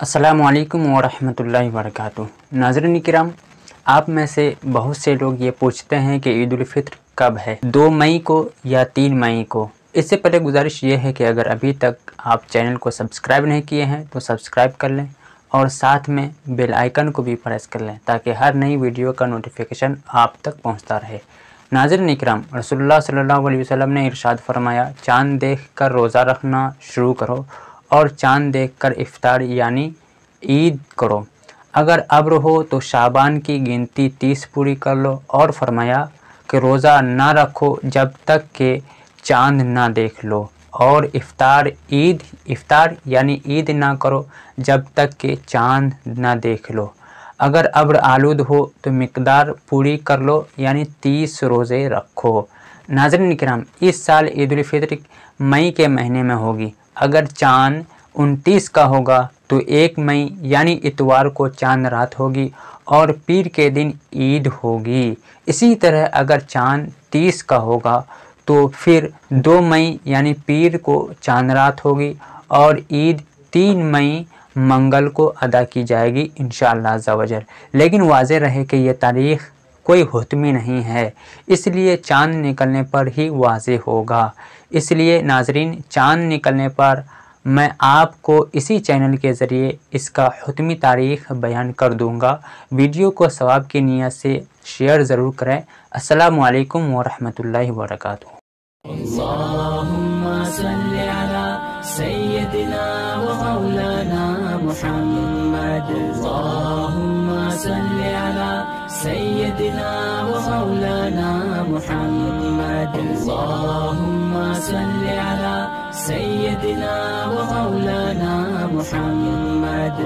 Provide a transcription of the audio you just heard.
السلام علیکم ورحمۃ اللہ وبرکاتہ۔ ناظرین کرام، آپ میں سے بہت سے لوگ یہ پوچھتے ہیں کہ عید الفطر کب ہے، 2 مئی کو یا 3 مئی کو۔ اس سے پہلے گزارش یہ ہے کہ اگر ابھی تک آپ چینل کو سبسکرائب نہیں کیے ہیں تو سبسکرائب کر لیں اور ساتھ میں بیل آئیکن کو بھی پریس کر لیں تاکہ ہر نئی ویڈیو کا نوٹیفیکیشن آپ تک پہنچتا رہے۔ ناظرین اکرام، رسول اللہ صلی اللہ علیہ وسلم نے ارشاد فرمایا، چاند دیکھ کر روزہ رکھنا شروع کرو اور چاند دیکھ کر افطار یعنی عید کرو۔ اگر ابر ہو تو شعبان کی گنتی 30 پوری کر لو، اور فرمایا کہ روزہ نہ رکھو جب تک کہ چاند نہ دیکھ لو، اور افطار یعنی عید نہ کرو جب تک کہ چاند نہ دیکھ لو۔ اگر ابر آلود ہو تو مقدار پوری کر لو یعنی 30 روزے رکھو۔ ناظرین کرام، اس سال عید الفطر مئی کے مہینے میں ہوگی۔ اگر چاند 29 کا ہوگا تو 1 مئی یعنی اتوار کو چاند رات ہوگی اور پیر کے دن عید ہوگی۔ اسی طرح اگر چاند 30 کا ہوگا تو پھر 2 مئی یعنی پیر کو چاند رات ہوگی اور عید 3 مئی منگل کو ادا کی جائے گی انشاءاللہ عز و جل۔ لیکن واضح رہے کہ یہ تاریخ کوئی حتمی نہیں ہے، اس لیے چاند نکلنے پر ہی واضح ہوگا۔ اس لیے ناظرین، چاند نکلنے پر میں آپ کو اسی چینل کے ذریعے اس کا حتمی تاریخ بیان کر دوں گا۔ ویڈیو کو ثواب کی نیت سے شیئر ضرور کریں۔ السلام علیکم ورحمۃ اللہ وبرکاتہ۔ اللهم صل على سيدنا ومولانا محمد، اللهم صل على سيدنا ومولانا محمد، اللهم صل على سيدنا ومولانا محمد۔